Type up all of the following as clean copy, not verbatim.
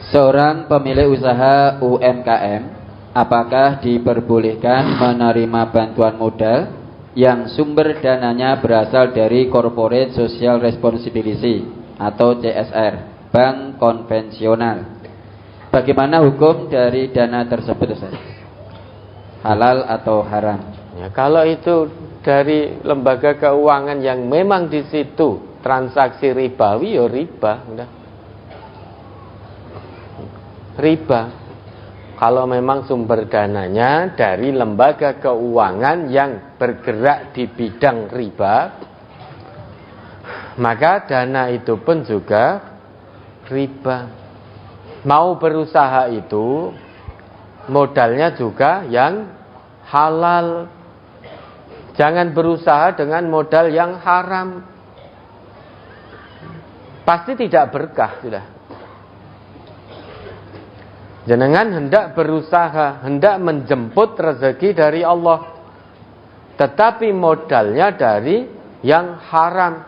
Seorang pemilik usaha UMKM, apakah diperbolehkan menerima bantuan modal yang sumber dananya berasal dari Corporate Social Responsibility atau CSR, bank konvensional? Bagaimana hukum dari dana tersebut, Ustaz? Halal atau haram? Ya, kalau itu dari lembaga keuangan yang memang di situ transaksi ribawi, ya riba, udah. Riba. Kalau memang sumber dananya dari lembaga keuangan yang bergerak di bidang riba, maka dana itu pun juga riba. Mau berusaha itu modalnya juga yang halal. Jangan berusaha dengan modal yang haram. Pasti tidak berkah sudah. Jenengan hendak berusaha, hendak menjemput rezeki dari Allah, tetapi modalnya dari yang haram.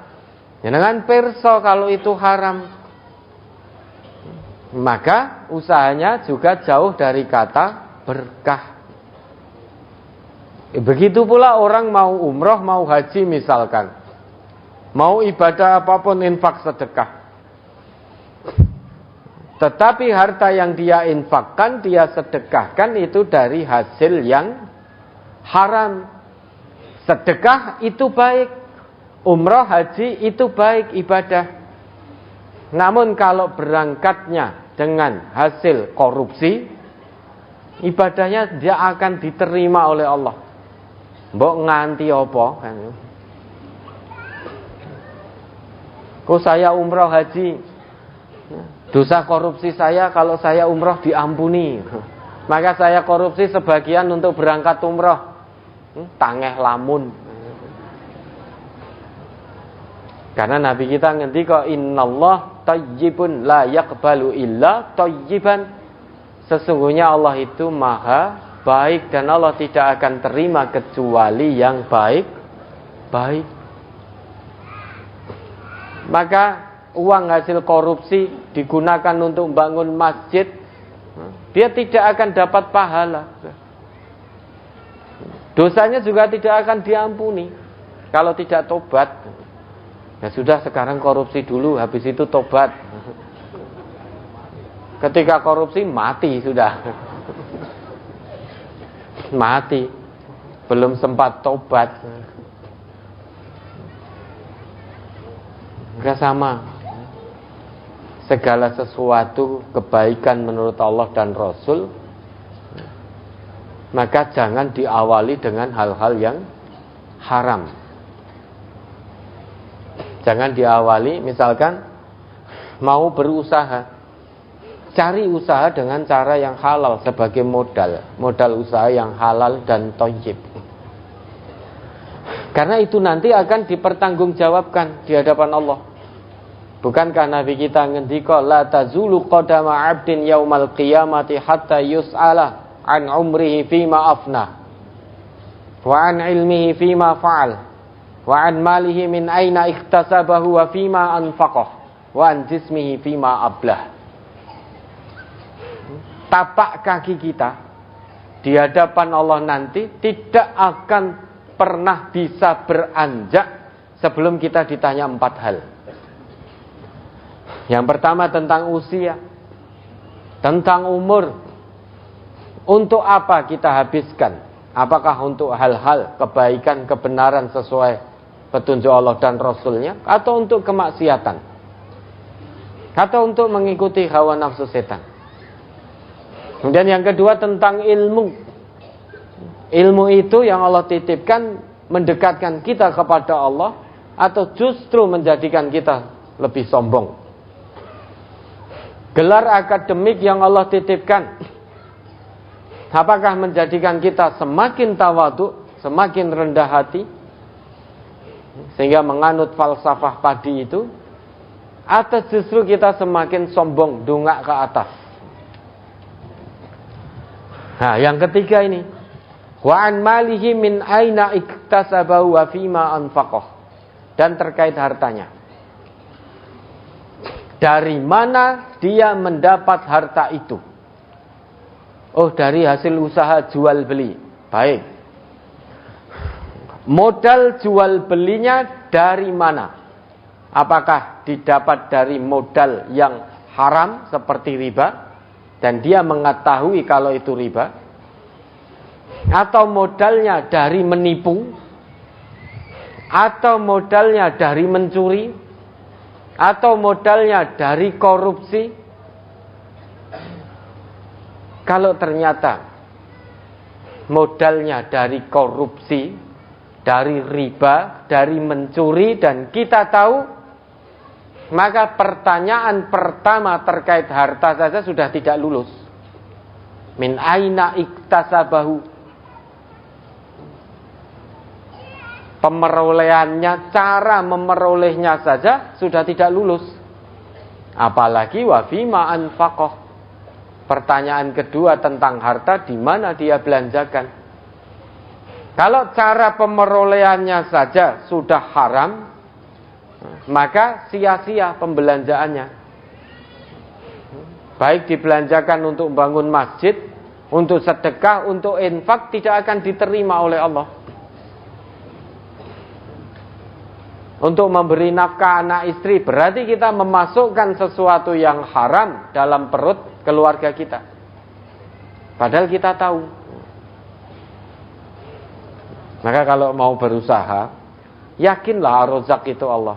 Jenengan perso kalau itu haram, maka usahanya juga jauh dari kata berkah. Begitu pula orang mau umroh, mau haji misalkan, mau ibadah apapun, infak sedekah, tetapi harta yang dia infakkan, dia sedekahkan itu dari hasil yang haram. Sedekah itu baik, umroh haji itu baik ibadah. Namun kalau berangkatnya dengan hasil korupsi, ibadahnya dia akan diterima oleh Allah. Mbok nganti apa kan? Kok saya umroh haji, dosa korupsi saya kalau saya umroh diampuni, maka saya korupsi sebagian untuk berangkat umroh. Tangeh lamun. Karena Nabi kita ngendika innallah thayyibun la yaqbalu illa thayyiban. Sesungguhnya Allah itu maha baik dan Allah tidak akan terima kecuali yang baik. Maka uang hasil korupsi digunakan untuk membangun masjid, dia tidak akan dapat pahala. Dosanya juga tidak akan diampuni kalau tidak tobat. Ya sudah, sekarang korupsi dulu, habis itu tobat. Ketika korupsi mati sudah. Mati, belum sempat tobat. Enggak sama. Segala sesuatu kebaikan menurut Allah dan Rasul, maka jangan diawali dengan hal-hal yang haram. Jangan diawali, misalkan mau berusaha, cari usaha dengan cara yang halal sebagai modal usaha yang halal dan thayyib. Karena itu nanti akan dipertanggungjawabkan di hadapan Allah. Bukankah Nabi kita ngendika la tazulu qadama 'abdin yaumal qiyamati hatta yus'ala an umrihi fima afna wa an ilmihi fima fa'al wa an malihi min aina iktasabahu wa fima anfaqah wa an jismihi fima ablah. Tapak kaki kita di hadapan Allah nanti tidak akan pernah bisa beranjak sebelum kita ditanya 4 hal. Yang pertama tentang usia, tentang umur. Untuk apa kita habiskan? Apakah untuk hal-hal kebaikan, kebenaran sesuai petunjuk Allah dan Rasulnya, atau untuk kemaksiatan, atau untuk mengikuti hawa nafsu setan? Kemudian yang kedua tentang ilmu. Ilmu itu yang Allah titipkan mendekatkan kita kepada Allah, atau justru menjadikan kita lebih sombong? Gelar akademik yang Allah titipkan, apakah menjadikan kita semakin tawadhu, semakin rendah hati, sehingga menganut falsafah padi itu, atau justru kita semakin sombong, dongak ke atas? Nah, yang ketiga ini, wa an malihi min aina iktasabahu wa fima anfaqah, dan terkait hartanya. Dari mana dia mendapat harta itu? Oh, dari hasil usaha jual beli. Baik. Modal jual belinya dari mana? Apakah didapat dari modal yang haram seperti riba dan dia mengetahui kalau itu riba? Atau modalnya dari menipu? Atau modalnya dari mencuri? Atau modalnya dari korupsi? Kalau ternyata modalnya dari korupsi, dari riba, dari mencuri, dan kita tahu, maka pertanyaan pertama terkait harta saja sudah tidak lulus. Min aina iktasabahu. Pemerolehannya, cara memerolehnya saja sudah tidak lulus. Apalagi wa fima anfaqah. Pertanyaan kedua tentang harta, di mana dia belanjakan. Kalau cara pemerolehannya saja sudah haram, maka sia-sia pembelanjaannya. Baik dibelanjakan untuk bangun masjid, untuk sedekah, untuk infak, tidak akan diterima oleh Allah. Untuk memberi nafkah anak istri, berarti kita memasukkan sesuatu yang haram dalam perut keluarga kita. Padahal kita tahu. Maka kalau mau berusaha, yakinlah ar-Razzaq itu Allah.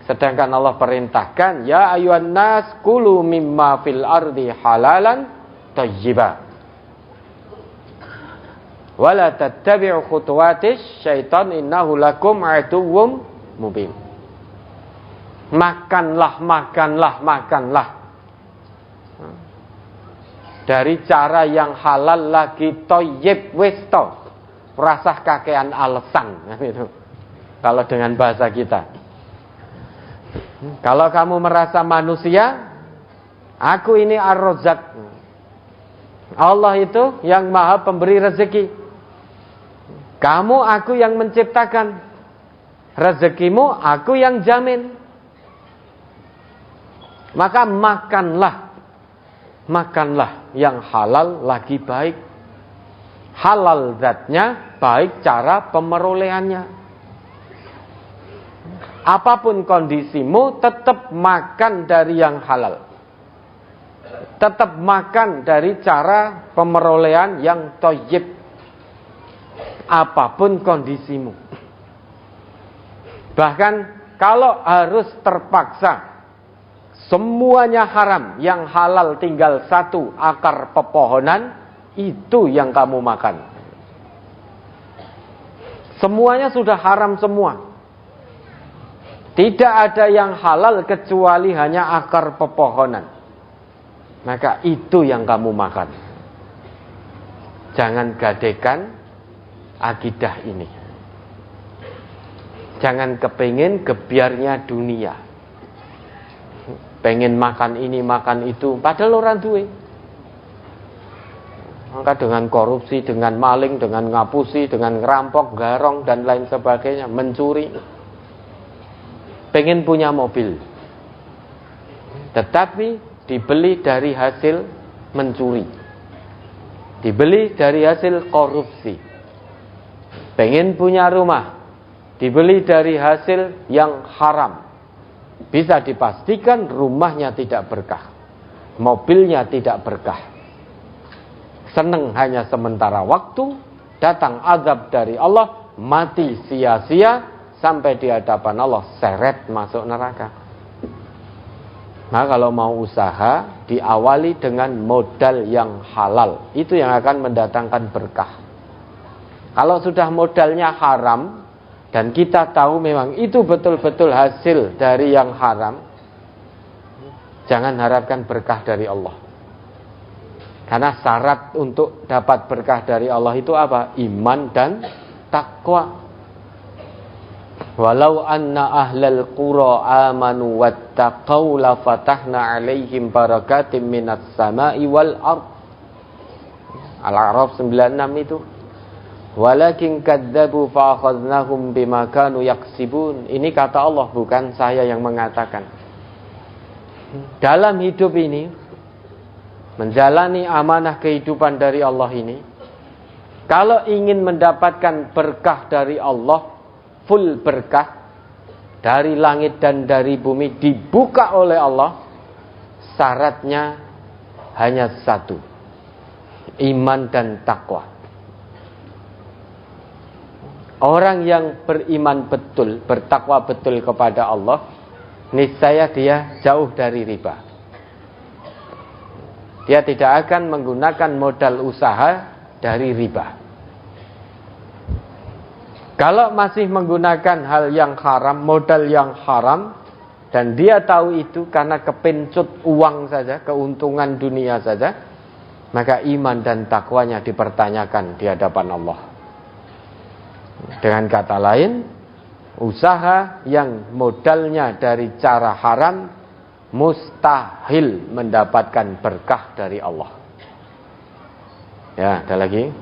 Sedangkan Allah perintahkan, ya ayyuhan nas kulu mimma fil ardi halalan thayyiba. Wala tattabi'u khutuwatis syaitan innahu lakum aduwwum mubin. Makanlah, makanlah, makanlah dari cara yang halal lagi toyib westo. Rasah kakean alasan gitu. Kalau dengan bahasa kita. Kalau kamu merasa manusia, aku ini ar-Razzaq. Allah itu yang maha pemberi rezeki. Kamu aku yang menciptakan. Rezekimu aku yang jamin. Maka makanlah. Makanlah yang halal lagi baik. Halal zatnya, baik cara pemerolehannya. Apapun kondisimu, tetap makan dari yang halal. Tetap makan dari cara pemerolehan yang thayyib. Apapun kondisimu. Bahkan kalau harus terpaksa semuanya haram, yang halal tinggal satu akar pepohonan, itu yang kamu makan. Semuanya sudah haram semua. Tidak ada yang halal kecuali hanya akar pepohonan. Maka itu yang kamu makan. Jangan gadekan akidah ini. Jangan kepingin gebiarnya dunia. Pengen makan ini, makan itu, padahal orang duwe. Maka dengan korupsi, dengan maling, dengan ngapusi, dengan ngerampok, garong, dan lain sebagainya, mencuri. Pengen punya mobil. Tetapi dibeli dari hasil mencuri. Dibeli dari hasil korupsi. Pengen punya rumah. Dibeli dari hasil yang haram. Bisa dipastikan rumahnya tidak berkah. Mobilnya tidak berkah. Senang hanya sementara waktu, datang azab dari Allah, mati sia-sia, sampai di hadapan Allah, seret masuk neraka. Nah, kalau mau usaha, diawali dengan modal yang halal. Itu yang akan mendatangkan berkah. Kalau sudah modalnya haram, dan kita tahu memang itu betul-betul hasil dari yang haram, jangan harapkan berkah dari Allah. Karena syarat untuk dapat berkah dari Allah itu apa? Iman dan takwa. Walau anna ahlal qura amanu wattaqau la fatahna alaihim barakatim minas sama'i wal ard. Al-A'raf 96 itu. Walakin kadzabu fa akhadnahum bima kanu yaksibun. Ini kata Allah, bukan saya yang mengatakan. dalam hidup ini, menjalani amanah kehidupan dari Allah ini, kalau ingin mendapatkan berkah dari Allah, full berkah dari langit dan dari bumi dibuka oleh Allah, syaratnya hanya satu, iman dan takwa. Orang yang beriman betul, bertakwa betul kepada Allah, niscaya dia jauh dari riba. Dia tidak akan menggunakan modal usaha dari riba. Kalau masih menggunakan hal yang haram, modal yang haram, dan dia tahu itu karena kepencut uang saja, keuntungan dunia saja, maka iman dan takwanya dipertanyakan di hadapan Allah. Dengan kata lain, usaha yang modalnya dari cara haram mustahil mendapatkan berkah dari Allah. Ya, ada lagi.